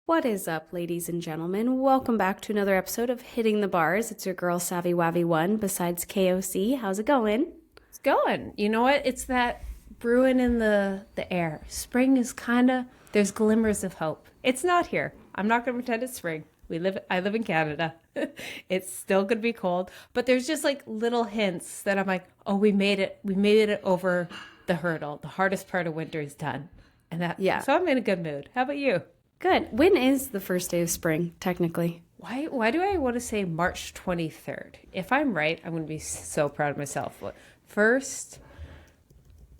What is up, ladies and gentlemen? Welcome back to another episode of Hitting the Bars. It's your girl, Savvy Wavy One, besides KOC. How's it going? It's going. You know what? It's that brewing in the air. Spring is there's glimmers of hope. It's not here. I'm not going to pretend it's spring. I live in Canada. It's still going to be cold, but there's just like little hints that I'm like, oh, we made it. We made it over the hurdle. The hardest part of winter is done. So I'm in a good mood. How about you? Good. When is the first day of spring, technically? Why do I want to say March 23rd? If I'm right, I'm going to be so proud of myself. First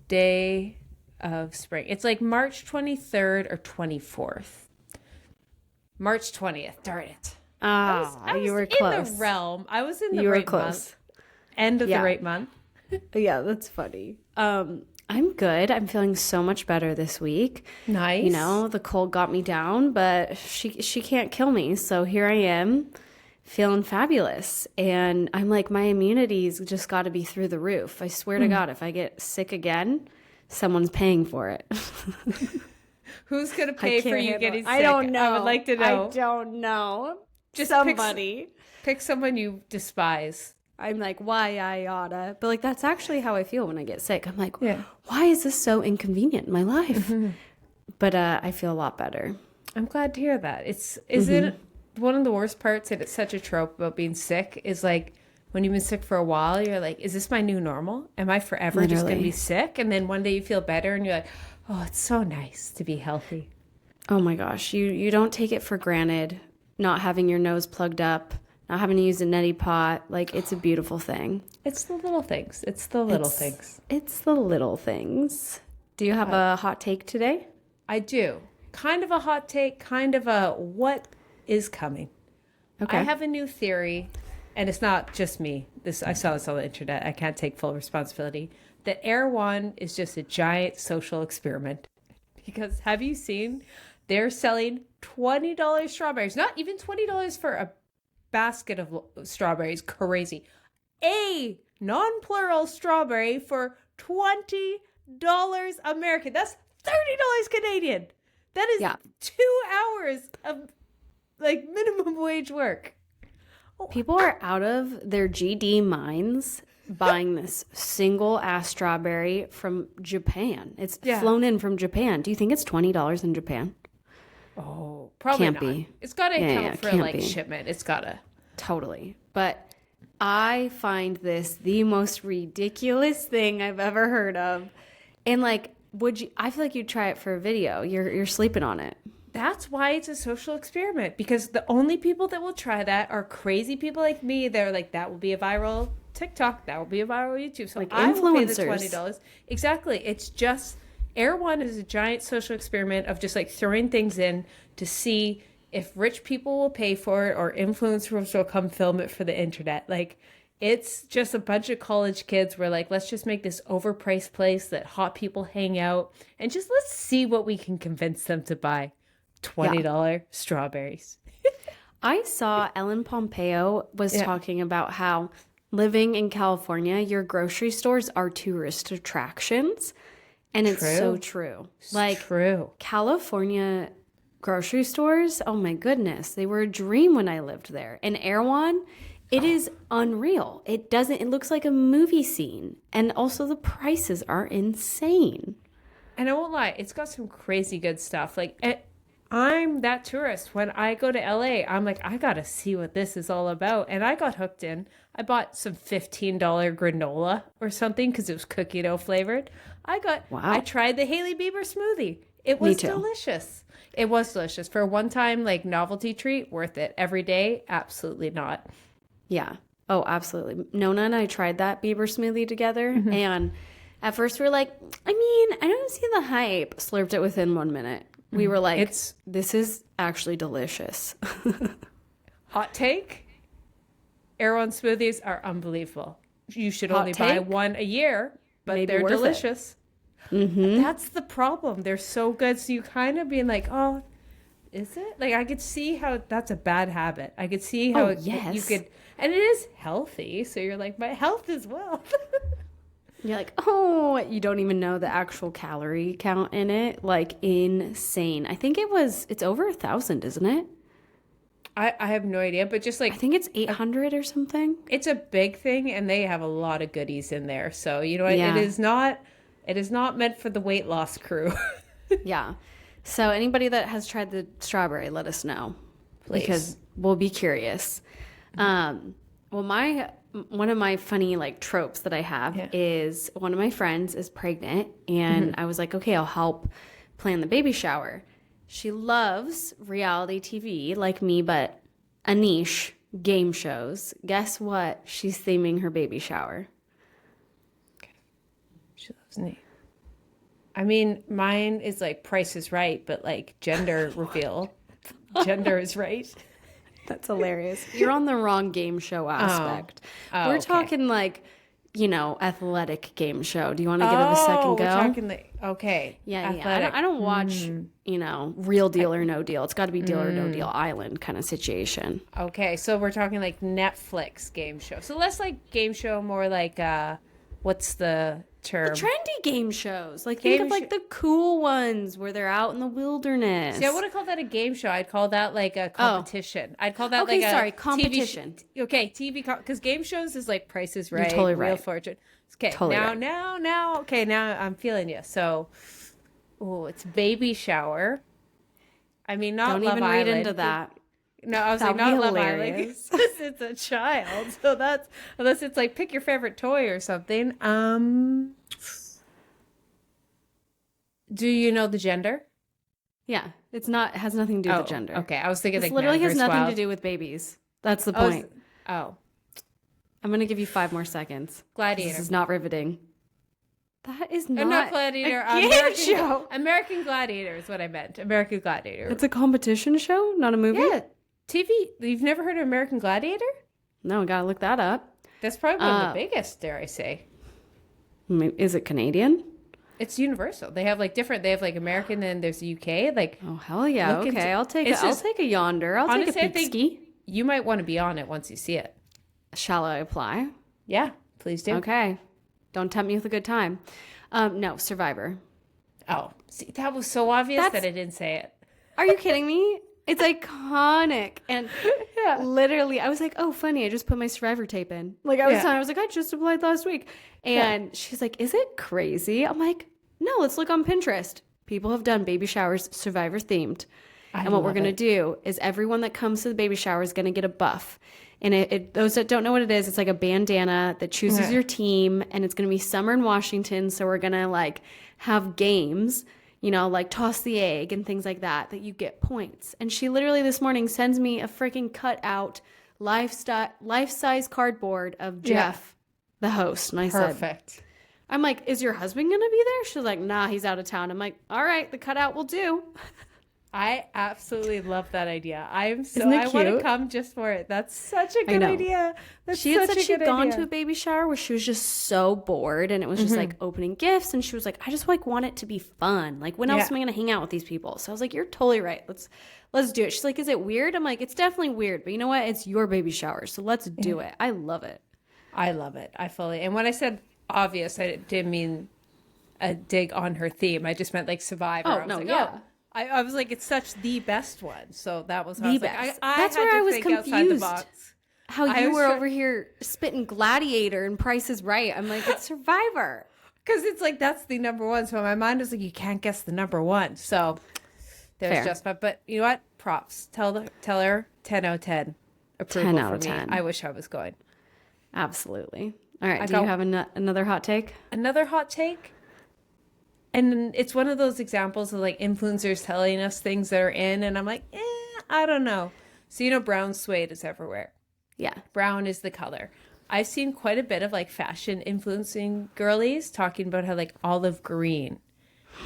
day of spring. It's like March 23rd or 24th. March 20th. Darn it. You were close. In the realm. I was in the right month. End of the right month. Yeah, that's funny. I'm good. I'm feeling so much better this week. Nice. You know, the cold got me down, but she can't kill me. So here I am feeling fabulous. And I'm like, my immunity's just got to be through the roof. I swear to God, if I get sick again, someone's paying for it. Who's going to pay for you getting sick? I don't know. I would like to know. I don't know. Just somebody. Pick someone you despise. I'm like, why I oughta. But like, that's actually how I feel when I get sick. I'm like, why is this so inconvenient in my life? Mm-hmm. But I feel a lot better. I'm glad to hear that. Is it one of the worst parts, and it's such a trope about being sick, is like when you've been sick for a while, you're like, is this my new normal? Am I forever just going to be sick? And then one day you feel better and you're like, oh, it's so nice to be healthy. Oh my gosh. You don't take it for granted, not having your nose plugged up, not having to use a neti pot. Like, it's a beautiful thing. It's the little things. It's the little things. It's the little things. Do you have a hot take today? I do. Kind of a hot take, kind of a what is coming. Okay. I have a new theory, and it's not just me. I saw this on the internet. I can't take full responsibility. That Air One is just a giant social experiment. Because have you seen? They're selling $20 strawberries. Not even $20 for a basket of strawberries. Crazy. A non-plural strawberry for $20 American. That's $30 Canadian. That is 2 hours of like minimum wage work. People are out of their GD minds buying this single ass strawberry from Japan. It's flown in from Japan. Do you think it's $20 in Japan? Oh, probably can't not. Be. It's got to account for like shipment. It's got to. Totally. But I find this the most ridiculous thing I've ever heard of. And like, I feel like you'd try it for a video. You're sleeping on it. That's why it's a social experiment, because the only people that will try that are crazy people like me. They're like, that will be a viral TikTok. That will be a viral YouTube. So like I will pay the $20. Exactly. It's just Air One is a giant social experiment of just like throwing things in to see if rich people will pay for it or influencers will come film it for the internet. Like, it's just a bunch of college kids were like, let's just make this overpriced place that hot people hang out and just let's see what we can convince them to buy. $20 strawberries. I saw Ellen Pompeo was talking about how living in California, your grocery stores are tourist attractions. And it's so true. True. California grocery stores, oh my goodness, they were a dream when I lived there. And Air One, it is unreal. It looks like a movie scene. And also the prices are insane. And I won't lie, it's got some crazy good stuff. Like, I'm that tourist. When I go to LA, I'm like, I got to see what this is all about. And I got hooked in. I bought some $15 granola or something because it was cookie dough flavored. I tried the Hailey Bieber smoothie. It was delicious. It was delicious. For a one-time like novelty treat, worth it. Every day, absolutely not. Yeah. Oh, absolutely. Nona and I tried that Bieber smoothie together. Mm-hmm. And at first we were like, I mean, I don't see the hype. Slurped it within 1 minute. We were like, this is actually delicious. Hot take? Air One smoothies are unbelievable. You should only buy one a year, but maybe they're delicious. Mm-hmm. That's the problem. They're so good. So you kind of being like, oh, is it? Like, I could see how that's a bad habit. I could see how you could, and it is healthy. So you're like, my health is wealth. You're like, oh, you don't even know the actual calorie count in it. Like, insane. I think it's over 1,000, isn't it? I have no idea, but just like... I think it's 800 or something. It's a big thing, and they have a lot of goodies in there. So, you know what? Yeah. It is not meant for the weight loss crew. Yeah. So anybody that has tried the strawberry, let us know. Please. Because we'll be curious. Well, one of my funny like tropes that I have is one of my friends is pregnant, and I was like, okay, I'll help plan the baby shower. She loves reality TV like me, but a niche, game shows. Guess what? She's theming her baby shower. Okay. She loves me. I mean, mine is like Price is Right, but like gender reveal. Gender is right. That's hilarious. You're on the wrong game show aspect. We're okay. talking like, athletic game show. Do you want to give it a second go? We're talking okay. Yeah. I don't watch, Real Deal or No Deal. It's got to be Deal or No Deal Island kind of situation. Okay, so we're talking like Netflix game show. So less like game show, more like what's the term? The trendy game shows. Like think of like the cool ones where they're out in the wilderness. See, I wouldn't call that a game show. I'd call that like a competition. I'd call that competition. TV because game shows is like Price is Right, You're totally right. Wheel of Fortune. Okay, totally now. Okay, now I'm feeling you. So, it's baby shower. I mean, not Don't Love even Island. read into that. No, I was like, not Love Island. It's a child. So that's, unless it's like pick your favorite toy or something. Do you know the gender? Yeah. It has nothing to do with gender. Okay. I was thinking This like literally has nothing Wild. to do with babies. That's the point. I'm going to give you 5 more seconds. Gladiator. This is not riveting. That is not Gladiator. a game show. American Gladiator is what I meant. American Gladiator. It's a competition show, not a movie? Yeah. TV. You've never heard of American Gladiator? No, I got to look that up. That's probably one of the biggest, dare I say. Is it Canadian? It's universal. They have like American, then there's UK. Like, oh hell yeah! Okay, I'll take a yonder. I'll take a pipski. You might want to be on it once you see it. Shall I apply? Yeah, please do. Okay, don't tempt me with a good time. No, Survivor. Oh, see, that was so obvious that I didn't say it. Are you kidding me? It's iconic, and literally, I was like, "Oh, funny! I just put my Survivor tape in." Like I was like, "I just applied last week," and she's like, "Is it crazy?" I'm like, "No, let's look on Pinterest. People have done baby showers Survivor themed, and what we're gonna do is everyone that comes to the baby shower is gonna get a buff." And those that don't know what it is, it's like a bandana that chooses your team, and it's gonna be summer in Washington. So we're gonna like have games. Like toss the egg and things like that you get points. And she literally this morning sends me a freaking cut out life-size cardboard of Jeff, the host. And I said, I'm like, is your husband going to be there? She's like, nah, he's out of town. I'm like, all right, the cutout will do. I absolutely love that idea. I want to come just for it. That's such a good idea. She had said she'd gone to a baby shower where she was just so bored, and it was just like opening gifts, and she was like, I just want it to be fun. Like, when else am I going to hang out with these people? So I was like, you're totally right. Let's do it. She's like, is it weird? I'm like, it's definitely weird, but you know what? It's your baby shower, so let's do it. I love it. I love it. And when I said obvious, I didn't mean a dig on her theme. I just meant like Survivor. Oh, no, yeah. I was like, it's such the best one. So that was the best. That's where I was confused. How you were over here spitting Gladiator and Price is Right. I'm like, it's Survivor. Because it's like, that's the number one. So my mind was like, you can't guess the number one. So there's just fun. But you know what? Props. Tell her 10 out of 10. Approval 10 out of 10. I wish I was going. Absolutely. All right. Do you have another hot take? Another hot take? And it's one of those examples of like influencers telling us things that are in, and I'm like, I don't know. So brown suede is everywhere. Yeah. Brown is the color. I've seen quite a bit of like fashion influencing girlies talking about how like olive green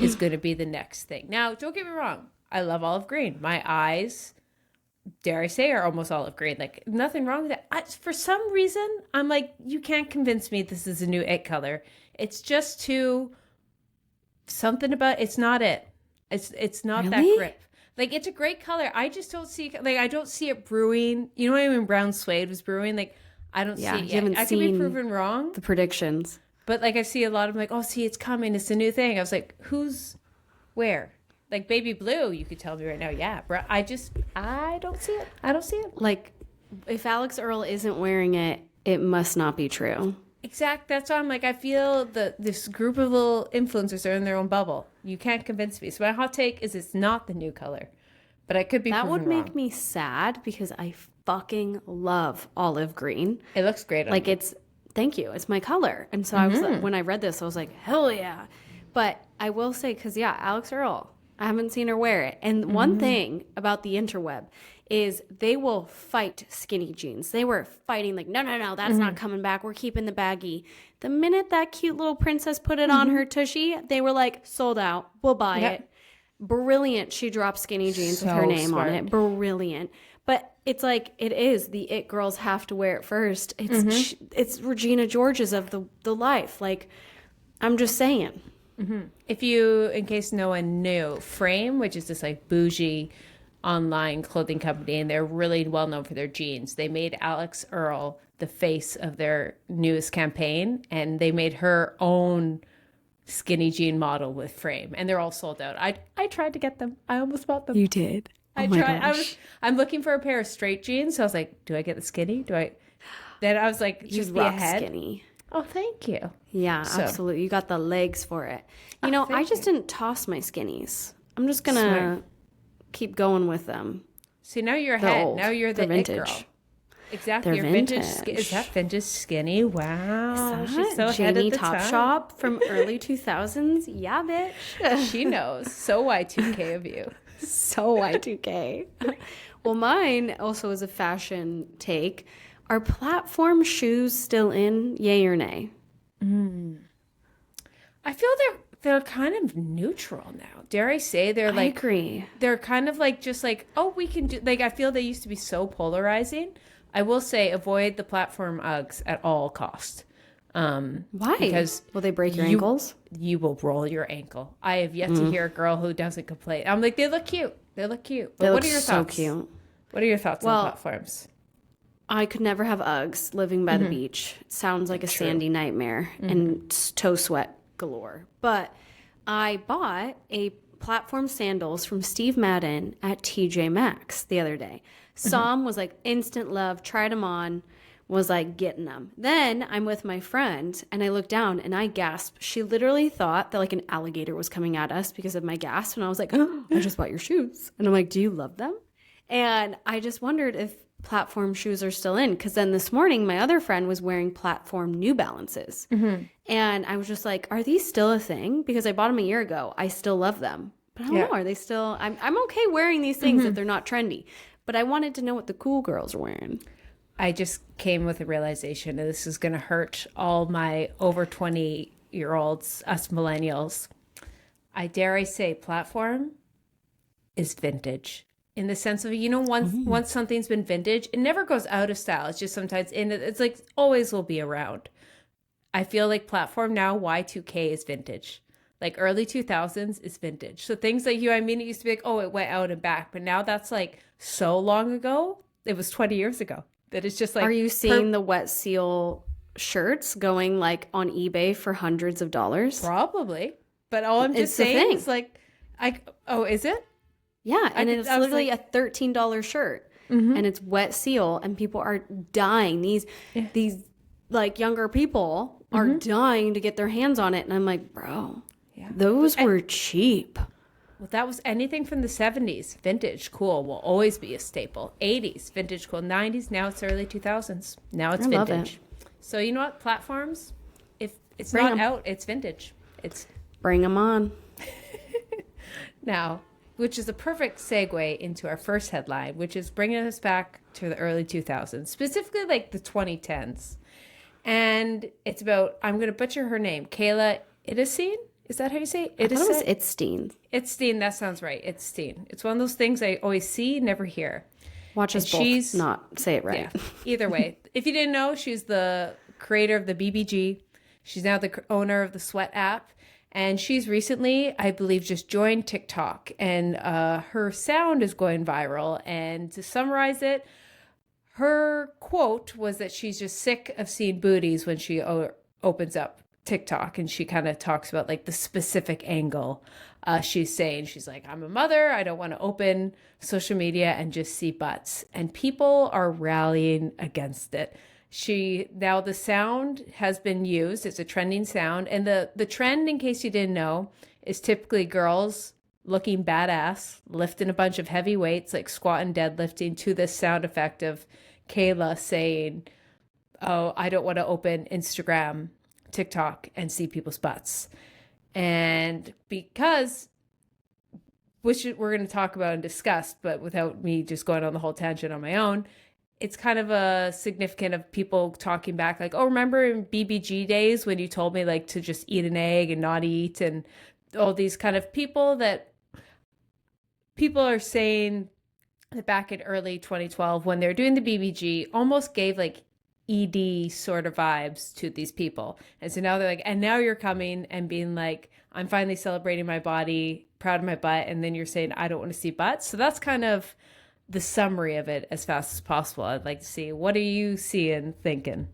is going to be the next thing. Now, don't get me wrong. I love olive green. My eyes, dare I say, are almost olive green. Like nothing wrong with that. For some reason, I'm like, you can't convince me this is a new it color. It's just too... something about it's not it. It's not that grip. Like it's a great color. I just don't see I don't see it brewing. When brown suede was brewing, like I don't see it yet. I could be proven wrong. The predictions. But like I see a lot of them like, oh, see, it's coming. It's a new thing. I was like, where? Like baby blue, you could tell me right now. Yeah, bro. I don't see it. I don't see it. Like if Alix Earle isn't wearing it, it must not be true. Exact. That's why I'm like, I feel this group of little influencers are in their own bubble. You can't convince me. So my hot take is it's not the new color, but I could be That would proven make wrong. me sad because I fucking love olive green. It looks great. Like it's, thank you. It's my color. And so I was like, when I read this, I was like, hell yeah. But I will say, because yeah, Alix Earle, I haven't seen her wear it. And one thing about the interweb is they will fight skinny jeans. They were fighting like, no, that's not coming back. We're keeping the baggy. The minute that cute little princess put it on her tushy, they were like, sold out. We'll buy it. Brilliant. She dropped skinny jeans with her name on it. Brilliant. But it's like, it is. The it girls have to wear it first. It's Regina George's of the life. Like, I'm just saying. If you, in case no one knew, Frame, which is this like bougie online clothing company, and they're really well known for their jeans. They made Alix Earle the face of their newest campaign, and they made her own skinny jean model with Frame, and they're all sold out. I tried to get them. I almost bought them. You did. I tried. I'm looking for a pair of straight jeans, so I was like, do I get the skinny? Then I was like, just be ahead. Skinny. Oh, thank you. Yeah, absolutely. You got the legs for it. You know, I just didn't toss my skinnies. I'm just going to keep going with them. See, now you're ahead. Now you're the it girl. Exactly. They're Your vintage. vintage. Is that vintage skinny? Wow. She's so ahead Jamie of the Topshop time. from early 2000s? Yeah, bitch. She knows. So Y2K of you. So Y2K. Well, mine also is a fashion take. Are platform shoes still in? Yay or nay? I feel they're kind of neutral now. Dare I say I agree. They're kind of like just like, oh, we can do, like, I feel they used to be so polarizing. I will say avoid the platform Uggs at all cost. Why? Because will they break your ankles? You will roll your ankle. I have yet to hear a girl who doesn't complain. I'm like, they look cute. They look cute. But what are your thoughts? So cute. What are your thoughts on platforms? I could never have Uggs living by the beach. It sounds like a sandy nightmare and toe sweat galore. But I bought a platform sandals from Steve Madden at TJ Maxx the other day. Saw them, was like instant love, tried them on, was like getting them. Then I'm with my friend and I look down and I gasp. She literally thought that like an alligator was coming at us because of my gasp. And I was like, oh, I just bought your shoes. And I'm like, do you love them? And I just wondered if platform shoes are still in, because then this morning my other friend was wearing platform New Balances, and I was just like, are these still a thing? Because I bought them a year ago. I still love them, but I don't know, are they still? I'm okay wearing these things if they're not trendy, but I wanted to know what the cool girls are wearing. I just came with a realization that this is going to hurt all my over 20-year-olds, us millennials. I dare I say platform is vintage. In the sense of, you know, once something's been vintage, it never goes out of style. It's just sometimes it's like always will be around. I feel like platform now, Y2K is vintage. Like early 2000s is vintage. So things like it used to be like, oh, it went out and back. But now that's like so long ago. It was 20 years ago. That it's just like. Are you seeing the wet seal shirts going like on eBay for hundreds of dollars? Probably. But all I'm just saying is like, is it? Yeah, and it's literally a $13 shirt, and it's wet seal, and people are dying. These like younger people are dying to get their hands on it, and I'm like, bro, those were cheap. Well, that was anything from the 70s. Vintage, cool, will always be a staple. 80s, vintage, cool. 90s, now it's early 2000s. Now it's vintage. Love it. So you know what? Platforms, if it's not out, it's vintage. Bring them on. Now, which is a perfect segue into our first headline, which is bringing us back to the early 2000s, specifically like the 2010s. And it's about, I'm going to butcher her name, Kayla Itsines. Is that how you say it? I thought it was Itsines. Itsines, that sounds right. Itsines. It's one of those things I always see, never hear. Watch us both not say it right. Yeah, either way. If you didn't know, she's the creator of the BBG. She's now the owner of the Sweat app. And she's recently, I believe, just joined TikTok. And her sound is going viral. And to summarize it, her quote was that she's just sick of seeing booties when she opens up TikTok, and she kind of talks about like the specific angle. She's saying, she's like, I'm a mother. I don't want to open social media and just see butts. And people are rallying against it. Now the sound has been used. It's a trending sound. And the trend, in case you didn't know, is typically girls looking badass, lifting a bunch of heavy weights, like squat and deadlifting, to this sound effect of Kayla saying, oh, I don't want to open Instagram, TikTok, and see people's butts. And because, which we're going to talk about and discuss, but without me just going on the whole tangent on my own, it's kind of a significant of people talking back like, oh, remember in BBG days when you told me like to just eat an egg and not eat, and all these kind of people are saying that back in early 2012 when they were doing the BBG almost gave like ED sort of vibes to these people. And so now they're like, and now you're coming and being like, I'm finally celebrating my body, proud of my butt. And then you're saying, I don't want to see butts. So that's kind of the summary of it as fast as possible. I'd like to see, what are you seeing, thinking?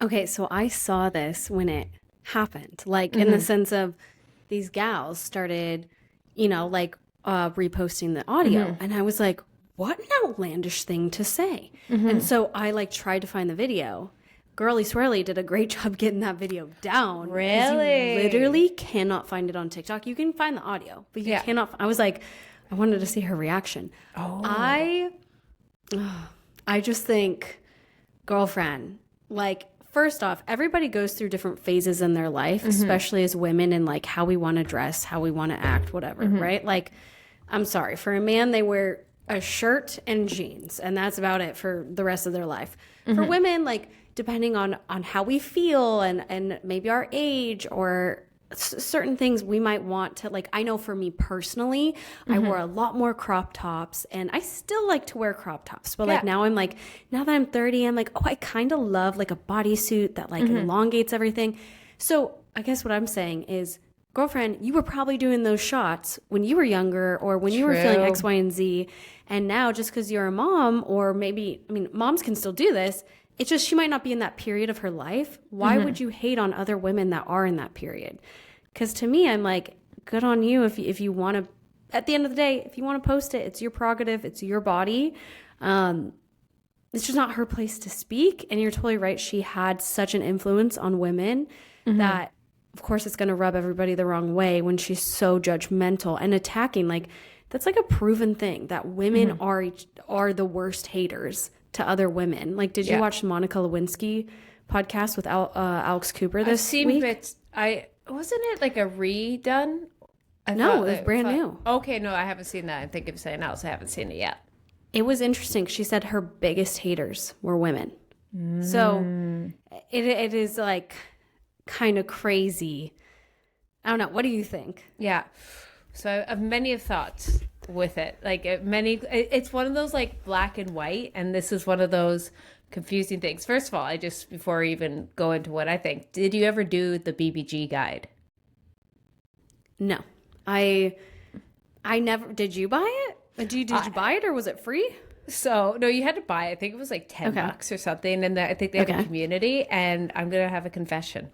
Okay, so I saw this when it happened, like in the sense of these gals started, like reposting the audio. And I was like, what an outlandish thing to say. And so I like tried to find the video. Girly Swirly did a great job getting that video down. Really? You literally cannot find it on TikTok. You can find the audio, but you cannot. I was like, I wanted to see her reaction. Oh. I just think, girlfriend, like, first off, everybody goes through different phases in their life, especially as women, and like how we want to dress, how we want to act, whatever, right? Like, I'm sorry, for a man, they wear a shirt and jeans, and that's about it for the rest of their life. For women, like, depending on how we feel and maybe our age or certain things we might want to, like, I know for me personally, I wore a lot more crop tops, and I still like to wear crop tops, but like now I'm like, now that I'm 30, I'm like, oh, I kind of love like a bodysuit that like elongates everything. So I guess what I'm saying is, girlfriend, you were probably doing those shots when you were younger or when you were feeling X, Y, and Z. And now just because you're a mom, or maybe, I mean, moms can still do this. It's just she might not be in that period of her life. Why would you hate on other women that are in that period? Because to me, I'm like, good on you if you want to, at the end of the day, if you want to post it, it's your prerogative, it's your body. It's just not her place to speak. And you're totally right. She had such an influence on women that, of course, it's going to rub everybody the wrong way when she's so judgmental and attacking. Like, that's like a proven thing that women are the worst haters to other women. Like, did you watch Monica Lewinsky podcast with Alix Cooper this week? Bits. Wasn't it like a redone? No, it was brand new. Okay, no, I haven't seen that. I'm thinking of saying else. I haven't seen it yet. It was interesting. She said her biggest haters were women. So it is like kind of crazy. I don't know. What do you think? Yeah. So I have many thoughts with it. Like it's one of those like black and white, and this is one of those confusing things. First of all, before I even go into what I think, did you ever do the BBG guide? No, I never. Did you buy it? Did you buy it, or was it free? So no, you had to buy it. I think it was like $10 or something, and I think they have a community. And I'm gonna have a confession.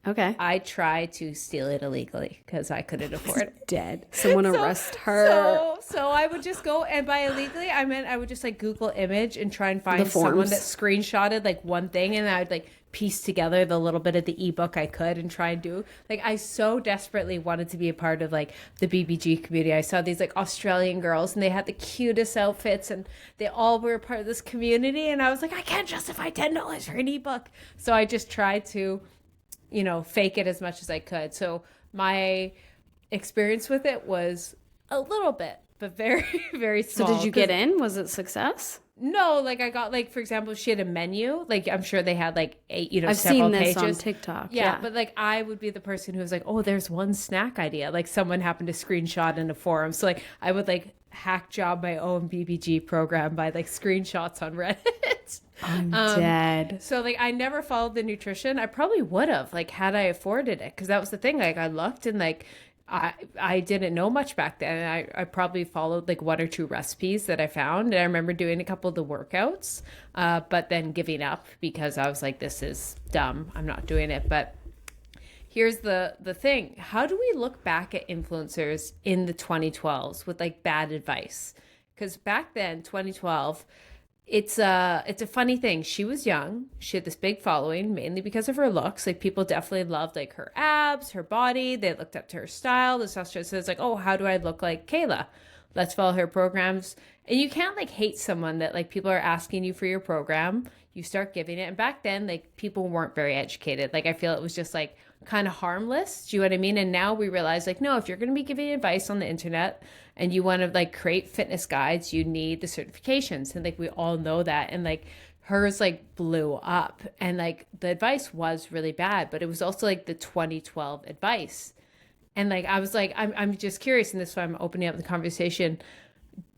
Okay. I tried to steal it illegally because I couldn't afford it. Dead. Someone arrest her. So I would just go, and by illegally, I meant I would just like Google image and try and find someone that screenshotted like one thing, and I would like piece together the little bit of the ebook I could and try and do. Like, I so desperately wanted to be a part of like the BBG community. I saw these like Australian girls, and they had the cutest outfits, and they all were part of this community, and I was like, I can't justify $10 for an ebook. So I just tried to, fake it as much as I could. So my experience with it was a little bit, but very, very small. So did you get in? Was it success? No, like I got like, for example, she had a menu. Like, I'm sure they had like 8, I've several seen this pages on TikTok. Yeah, but like I would be the person who was like, oh, there's one snack idea. Like someone happened to screenshot in a forum. So like I would like hack job my own BBG program by like screenshots on Reddit. I'm dead. So like I never followed the nutrition. I probably would have, like, had I afforded it, because that was the thing. Like I looked, and like I didn't know much back then. I probably followed like 1 or 2 recipes that I found, and I remember doing a couple of the workouts, but then giving up because I was like, this is dumb. I'm not doing it. But here's the thing. How do we look back at influencers in the 2012s with like bad advice? Because back then, 2012, it's a funny thing. She was young. She had this big following, mainly because of her looks. Like people definitely loved like her abs, her body. They looked up to her style. The stuff says like, oh, how do I look like Kayla? Let's follow her programs. And you can't like hate someone that like people are asking you for your program. You start giving it. And back then, like people weren't very educated. Like I feel it was just like kind of harmless. Do you know what I mean? And now we realize like, no, if you're going to be giving advice on the internet and you want to like create fitness guides, you need the certifications. And like, we all know that. And like hers like blew up and like the advice was really bad, but it was also like the 2012 advice. And like, I was like, I'm just curious. And this is why I'm opening up the conversation.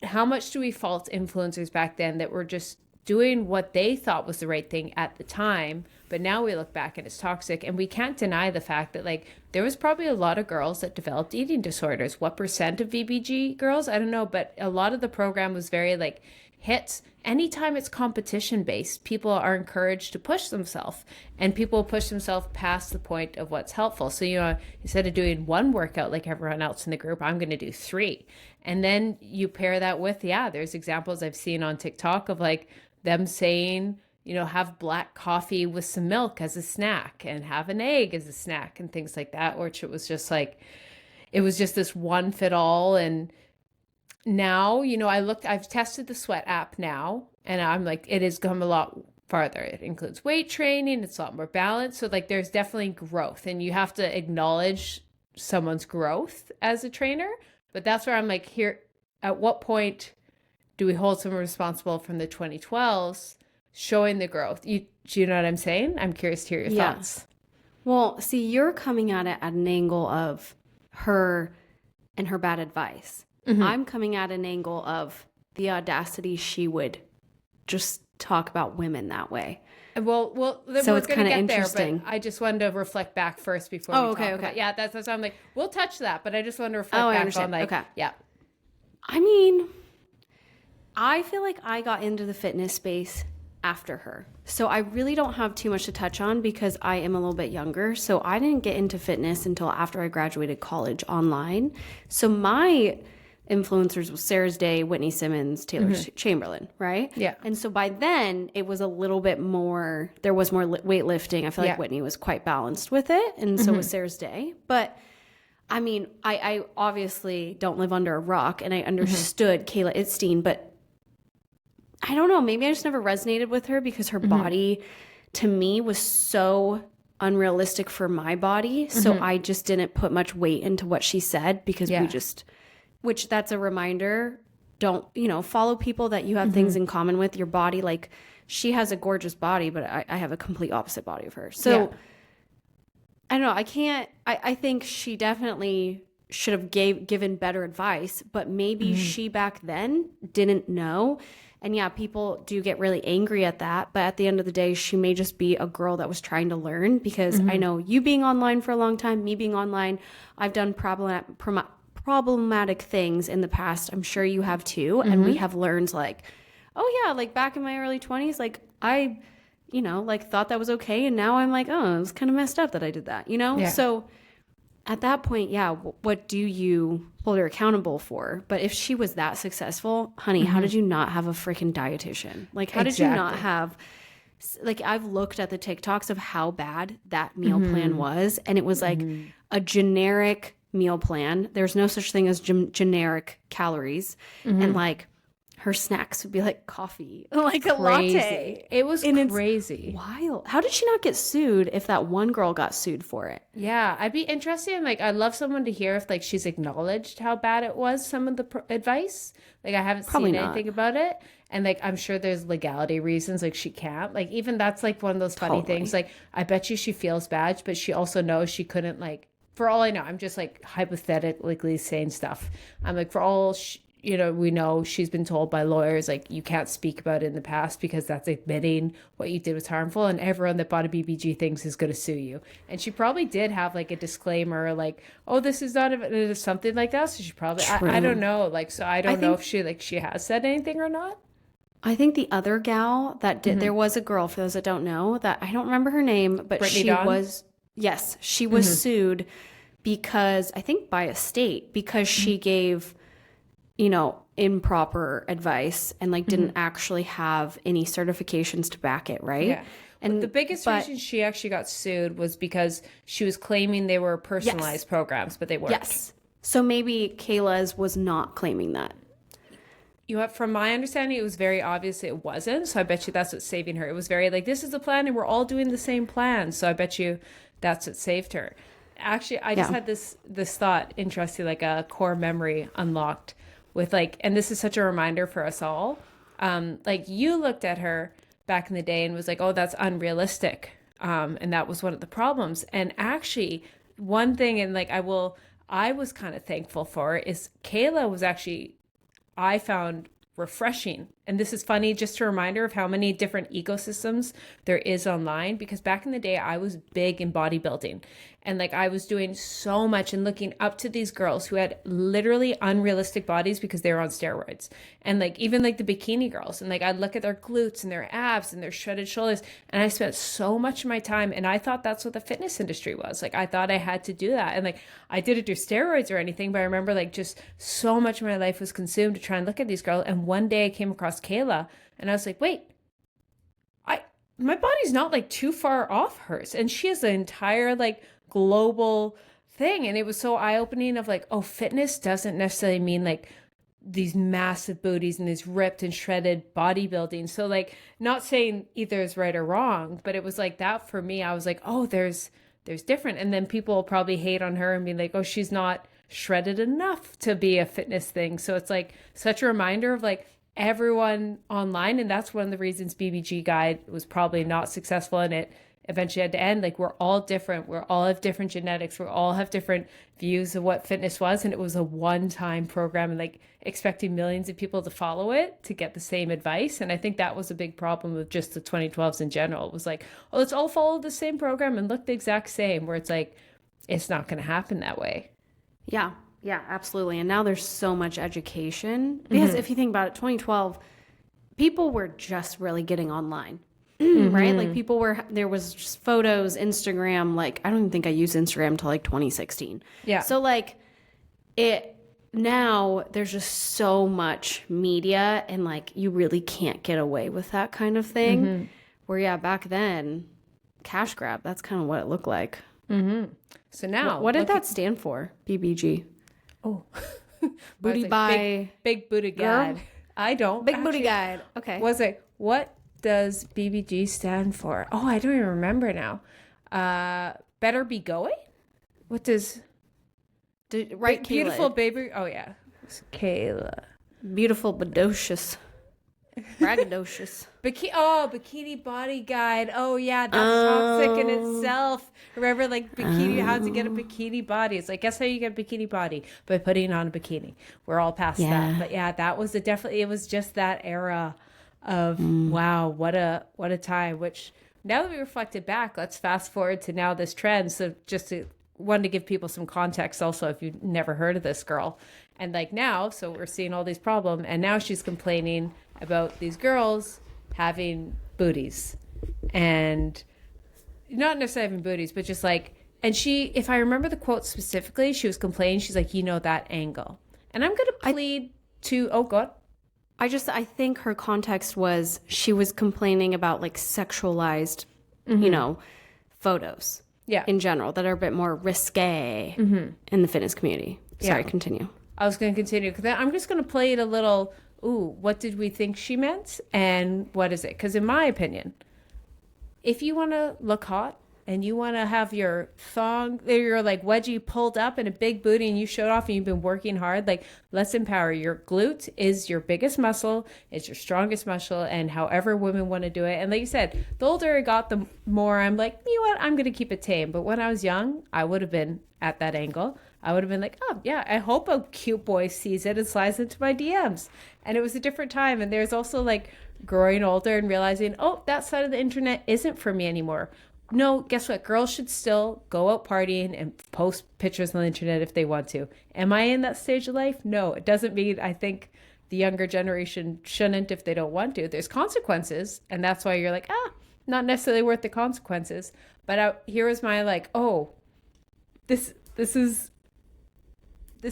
How much do we fault influencers back then that were just doing what they thought was the right thing at the time, but now we look back and it's toxic? And we can't deny the fact that like there was probably a lot of girls that developed eating disorders. What percent of VBG girls? I don't know, but a lot of the program was very like hits. Anytime it's competition based, people are encouraged to push themselves, and people push themselves past the point of what's helpful. So, you know, instead of doing one workout like everyone else in the group, I'm going to do 3. And then you pair that with, there's examples I've seen on TikTok of like them saying, you know, have black coffee with some milk as a snack and have an egg as a snack and things like that, which it was just like, it was just this one fit all. And now, you know, I've tested the Sweat app now, and I'm like, it has come a lot farther. It includes weight training. It's a lot more balanced. So like, there's definitely growth, and you have to acknowledge someone's growth as a trainer. But that's where I'm like, here, at what point do we hold someone responsible from the 2012s showing the growth? Do you know what I'm saying? I'm curious to hear your thoughts. Well, see, you're coming at it at an angle of her and her bad advice. Mm-hmm. I'm coming at an angle of the audacity she would just talk about women that way. Well, then so we're it's going to get there, interesting. But I just wanted to reflect back first before we talk about. Yeah, that's what I'm like, we'll touch that, but I just wanted to reflect back on like, yeah. I mean, I feel like I got into the fitness space after her. So I really don't have too much to touch on because I am a little bit younger. So I didn't get into fitness until after I graduated college online. So my influencers was Sarah's Day, Whitney Simmons, Taylor Chamberlain, right? Yeah. And so by then it was a little bit more, there was more weightlifting. I feel like Whitney was quite balanced with it. And so was Sarah's Day. But I mean, I obviously don't live under a rock, and I understood Kayla Itsines, but I don't know, maybe I just never resonated with her because her body to me was so unrealistic for my body. So I just didn't put much weight into what she said because we just, which that's a reminder, don't, you know, follow people that you have things in common with. Your body, like she has a gorgeous body, but I have a complete opposite body of her. So I don't know. I think she definitely should have given better advice, but maybe she back then didn't know. And yeah, people do get really angry at that. But at the end of the day, she may just be a girl that was trying to learn, because I know you being online for a long time, me being online, I've done problematic things in the past. I'm sure you have too. And we have learned like, oh yeah, like back in my early 20s, like I, you know, like thought that was okay. And now I'm like, oh, it was kind of messed up that I did that, you know? Yeah. So at that point, what do you hold her accountable for? But if she was that successful, honey, how did you not have a freaking dietitian? Like, how did you not have, like, I've looked at the TikToks of how bad that meal plan was. And it was like a generic meal plan. There's no such thing as generic calories. And like, her snacks would be like coffee, like a latte. It was crazy. Wild. How did she not get sued if that one girl got sued for it? Yeah, I'd be interested in, like, I'd love someone to hear if, like, she's acknowledged how bad it was, some of the advice. Like, I haven't seen anything about it. And, like, I'm sure there's legality reasons, like, she can't. Like, even that's, like, one of those funny things. Like, I bet you she feels bad, but she also knows she couldn't, like, for all I know, I'm just, like, hypothetically saying stuff. I'm like, for all you know, we know she's been told by lawyers, like, you can't speak about it in the past because that's admitting what you did was harmful, and everyone that bought a BBG thinks is going to sue you. And she probably did have like a disclaimer, like, oh, this is not something like that. So she probably, I don't know. Like, so I don't know if she has said anything or not. I think the other gal that did, there was a girl, for those that don't know, that I don't remember her name, but Brittany Dawn? Yes, she was sued because, I think by a state, because she gave, improper advice and like didn't actually have any certifications to back it, right? Yeah. And the biggest reason she actually got sued was because she was claiming they were personalized programs, but they weren't. Yes. So maybe Kayla's was not claiming that. From my understanding, it was very obvious it wasn't. So I bet you that's what's saving her. It was very like, this is the plan and we're all doing the same plan. So I bet you that's what saved her. Actually, I just had this thought, interesting, like a core memory unlocked with like, and this is such a reminder for us all. Like you looked at her back in the day and was like, oh, that's unrealistic. And that was one of the problems. And actually one thing, and like I was kind of thankful for is Kayla was actually, I found refreshing. And this is funny, just a reminder of how many different ecosystems there is online, because back in the day I was big in bodybuilding and like I was doing so much and looking up to these girls who had literally unrealistic bodies because they were on steroids, and like even like the bikini girls, and like I'd look at their glutes and their abs and their shredded shoulders, and I spent so much of my time, and I thought that's what the fitness industry was like. I thought I had to do that, and like I didn't do steroids or anything, but I remember like just so much of my life was consumed to try and look at these girls. And one day I came across Kayla and I was like, wait, my body's not like too far off hers, and she has an entire like global thing. And it was so eye-opening of like, oh, fitness doesn't necessarily mean like these massive booties and this ripped and shredded bodybuilding. So like, not saying either is right or wrong, but it was like that for me. I was like, oh, there's different. And then people will probably hate on her and be like, oh, she's not shredded enough to be a fitness thing. So it's like such a reminder of like everyone online. And that's one of the reasons BBG Guide was probably not successful, and it eventually had to end. Like, we're all different. We all have different genetics. We all have different views of what fitness was. And it was a one-time program, and like expecting millions of people to follow it to get the same advice. And I think that was a big problem with just the 2012s in general. It was like, oh, let's all follow the same program and look the exact same, where it's like, it's not going to happen that way. Yeah. Yeah, absolutely. And now there's so much education, because if you think about it, 2012, people were just really getting online, right? Like there was just photos, Instagram. Like, I don't even think I used Instagram until like 2016. Yeah. So like now there's just so much media, and like you really can't get away with that kind of thing. Where yeah, back then, cash grab, that's kind of what it looked like. So now, what did that stand for? BBG. Oh, booty like by big booty guide. I don't. Big booty guide. Okay. Was it, what does BBG stand for? Oh, I don't even remember now. Better be going? What does right? Kayla. Beautiful baby. Oh yeah, it's Kayla. Beautiful, bodocious, braggadocious. Bikini body guide. Oh yeah, that's toxic in itself. Remember, like bikini, how to get a bikini body. It's like, guess how you get a bikini body? By putting on a bikini. We're all past that. But yeah, that was it was just that era of wow, what a time. Which now that we reflected back, let's fast forward to now this trend. So just wanted to give people some context also, if you've never heard of this girl. And like now, so we're seeing all these problems, and now she's complaining about these girls having booties, and not necessarily having booties, but just like, and she, if I remember the quote specifically, she was complaining, she's like, that angle. And I'm going to plead oh God. I think her context was, she was complaining about like sexualized, photos in general that are a bit more risque in the fitness community. Sorry, continue. I was going to continue, because I'm just going to play it a little, what did we think she meant? And what is it? Because in my opinion, if you want to look hot and you want to have your thong, your like wedgie pulled up and a big booty, and you showed off and you've been working hard, like, let's empower. Your glute is your biggest muscle. It's your strongest muscle. And however women want to do it. And like you said, the older I got, the more I'm like, you know what? I'm going to keep it tame. But when I was young, I would have been at that angle. I would have been like, oh yeah, I hope a cute boy sees it and slides into my DMs. And it was a different time. And there's also like growing older and realizing, oh, that side of the internet isn't for me anymore. No, guess what? Girls should still go out partying and post pictures on the internet if they want to. Am I in that stage of life? No, it doesn't mean I think the younger generation shouldn't if they don't want to. There's consequences. And that's why you're like, not necessarily worth the consequences. But here was my like, oh, this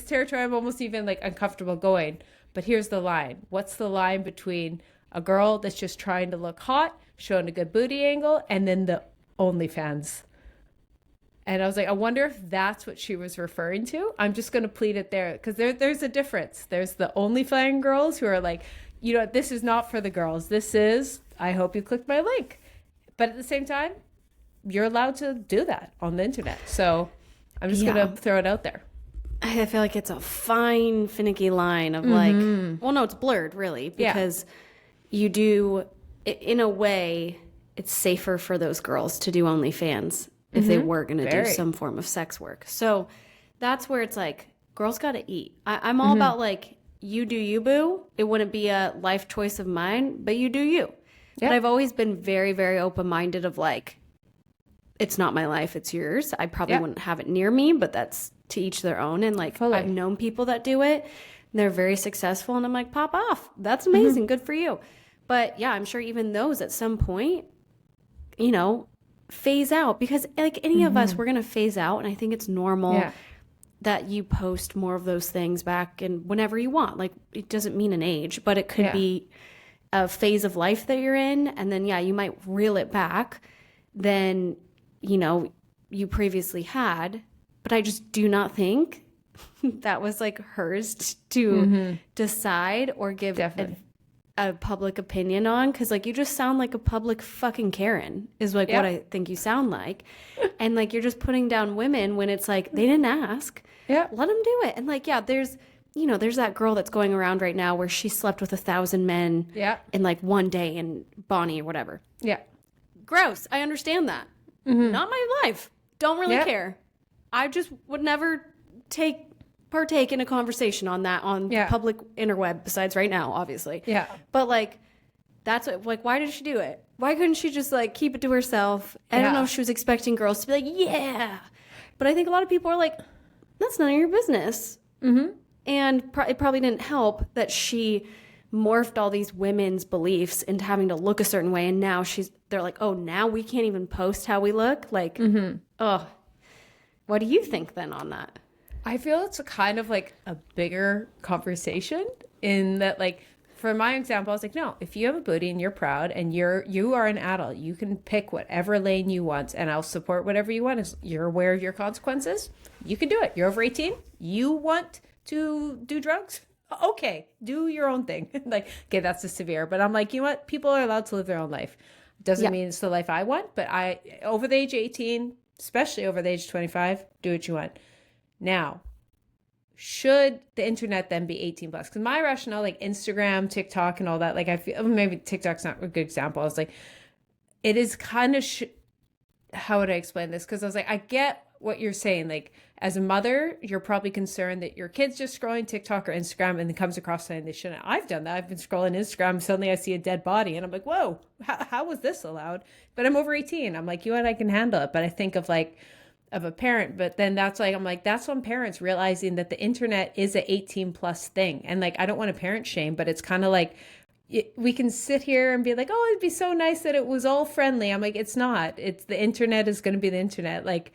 territory I'm almost even like uncomfortable going. But here's the line. What's the line between a girl that's just trying to look hot, showing a good booty angle, and then the OnlyFans? And I was like, I wonder if that's what she was referring to. I'm just going to plead it there because there's a difference. There's the OnlyFans girls who are like, you know, this is not for the girls. This is, I hope you clicked my link. But at the same time, you're allowed to do that on the internet. So I'm just going to throw it out there. I feel like it's a fine, finicky line of like, well, no, it's blurred really because you do, in a way, it's safer for those girls to do OnlyFans if they were going to do some form of sex work. So that's where it's like, girls got to eat. I'm all about like, you do you, boo. It wouldn't be a life choice of mine, but you do you. But I've always been very, very open-minded of like, it's not my life, it's yours. I probably wouldn't have it near me, but that's to each their own. And like, I've known people that do it. And they're very successful. And I'm like, pop off. That's amazing. Good for you. But yeah, I'm sure even those at some point, you know, phase out because like any of us, we're going to phase out. And I think it's normal that you post more of those things back and whenever you want. Like it doesn't mean an age, but it could be a phase of life that you're in. And then, you might reel it back than, you know, you previously had. But I just do not think that was like hers to decide or give a public opinion on. Because like you just sound like a public fucking Karen is like what I think you sound like. And like you're just putting down women when it's like they didn't ask. Let them do it. And like, there's, you know, there's that girl that's going around right now where she slept with 1,000 men in like one day in Bonnie or whatever. Gross. I understand that. Not my life. Don't really care. I just would never partake in a conversation on that on public interweb besides right now, obviously. But like, that's what, like, why did she do it? Why couldn't she just like keep it to herself? I don't know if she was expecting girls to be like, yeah. But I think a lot of people are like, that's none of your business. And it probably didn't help that she morphed all these women's beliefs into having to look a certain way. And now they're like, oh, now we can't even post how we look. Like, what do you think then on that? I feel it's a kind of like a bigger conversation in that, like, for my example, I was like, no, if you have a booty and you're proud and you are an adult, you can pick whatever lane you want and I'll support whatever you want. As you're aware of your consequences, you can do it. You're over 18. You want to do drugs? Okay, do your own thing. Like, okay, that's just severe. But I'm like, you know what? People are allowed to live their own life. Doesn't mean it's the life I want, but over the age of 18, especially over the age of 25, do what you want. Now, should the internet then be 18 plus? Because my rationale, like Instagram, TikTok, and all that, like I feel maybe TikTok's not a good example. I was like, it is kind of, how would I explain this? Because I was like, I get what you're saying. Like, as a mother, you're probably concerned that your kid's just scrolling TikTok or Instagram and then comes across something they shouldn't. I've done that. I've been scrolling Instagram. Suddenly I see a dead body and I'm like, whoa, how was this allowed? But I'm over 18. I'm like, you know what? I can handle it. But I think of like, of a parent, but then that's like, I'm like, that's on parents realizing that the internet is a 18 plus thing. And like, I don't want to parent shame, but it's kind of like, we can sit here and be like, oh, it'd be so nice that it was all friendly. I'm like, it's not. It's the internet is going to be the internet. Like,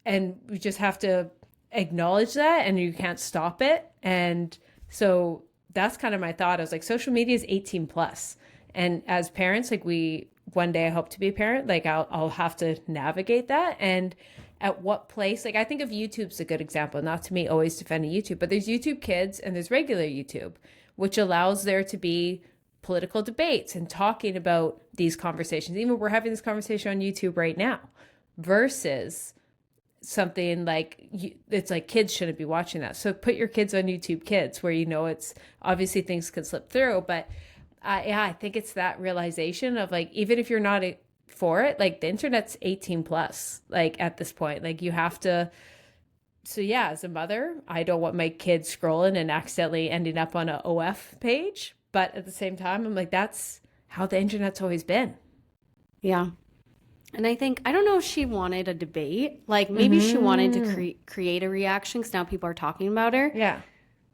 and we just have to acknowledge that and you can't stop it. And so that's kind of my thought. I was like, social media is 18 plus. And as parents, like one day I hope to be a parent, like I'll have to navigate that. And at what place, like I think of YouTube's a good example, not to me always defending YouTube, but there's YouTube Kids and there's regular YouTube, which allows there to be political debates and talking about these conversations. Even we're having this conversation on YouTube right now versus something like, it's like kids shouldn't be watching that. So put your kids on YouTube Kids where, you know, it's obviously things can slip through, but I think it's that realization of like, even if you're not for it, like the internet's 18 plus, like at this point, like you have to. So yeah, as a mother, I don't want my kids scrolling and accidentally ending up on a OF page. But at the same time, I'm like, that's how the internet's always been. Yeah. And I think, I don't know if she wanted a debate. Like maybe she wanted to create a reaction because now people are talking about her. Yeah.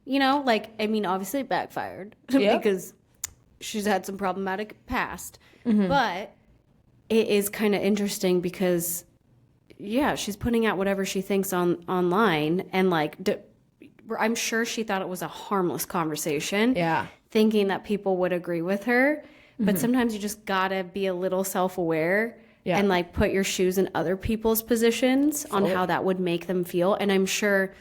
You know, like, I mean, obviously it backfired because she's had some problematic past. But it is kind of interesting because, yeah, she's putting out whatever she thinks online. And like, I'm sure she thought it was a harmless conversation. Yeah. Thinking that people would agree with her. But sometimes you just gotta be a little self-aware and like put your shoes in other people's positions on how that would make them feel. And I'm sure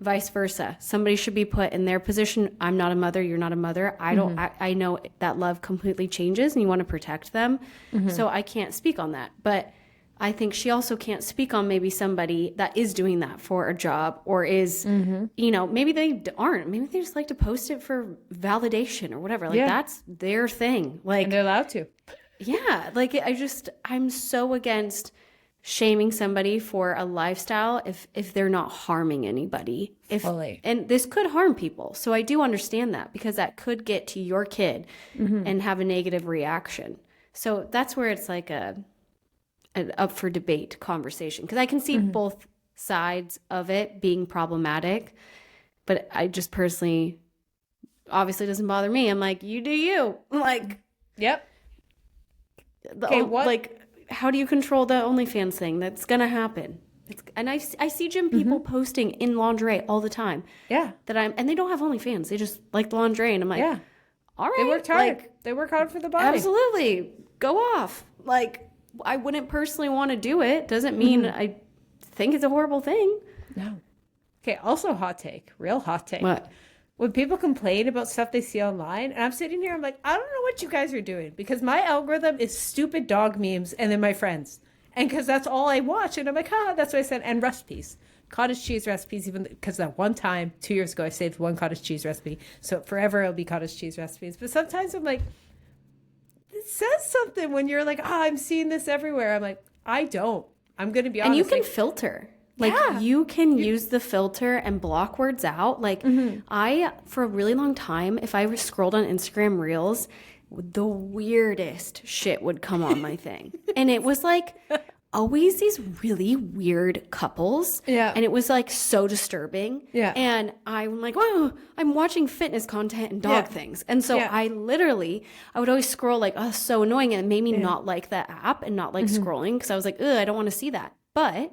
vice versa. Somebody should be put in their position. I'm not a mother. You're not a mother. I know that love completely changes and you want to protect them. So I can't speak on that. But I think she also can't speak on maybe somebody that is doing that for a job or is, you know, maybe they aren't. Maybe they just like to post it for validation or whatever. Like that's their thing. Like, and they're allowed to. Yeah. Like I'm so against shaming somebody for a lifestyle if they're not harming anybody. And this could harm people. So I do understand that because that could get to your kid and have a negative reaction. So that's where it's like an up for debate conversation. Because I can see both sides of it being problematic. But I just personally, obviously doesn't bother me. I'm like, you do you. Like, yep. Okay, what? Like, how do you control the OnlyFans thing? That's going to happen. And I see gym people posting in lingerie all the time. Yeah. And they don't have OnlyFans. They just like the lingerie. And I'm like, yeah. All right. They worked hard. Like, they work hard for the body. Absolutely. Go off. Like, I wouldn't personally want to do it. Doesn't mean I think it's a horrible thing. No. Okay, also hot take. Real hot take. What? When people complain about stuff they see online, and I'm sitting here, I'm like, I don't know what you guys are doing because my algorithm is stupid dog memes and then my friends. And because that's all I watch. And I'm like, that's what I said. And recipes. Cottage cheese recipes, even because that one time, 2 years ago, I saved one cottage cheese recipe. So forever it'll be cottage cheese recipes. But sometimes I'm like, it says something when you're like, I'm seeing this everywhere. I'm like, I don't. I'm going to be honest. And you can filter. Like, you can use the filter and block words out. Like, I, for a really long time, if I scrolled on Instagram Reels, the weirdest shit would come on my thing. And it was like always these really weird couples. Yeah. And it was like so disturbing. Yeah. And I'm like, whoa, I'm watching fitness content and dog things. And so I would always scroll like, oh, so annoying. And it made me not like that app and not like scrolling because I was like, ugh, I don't want to see that. But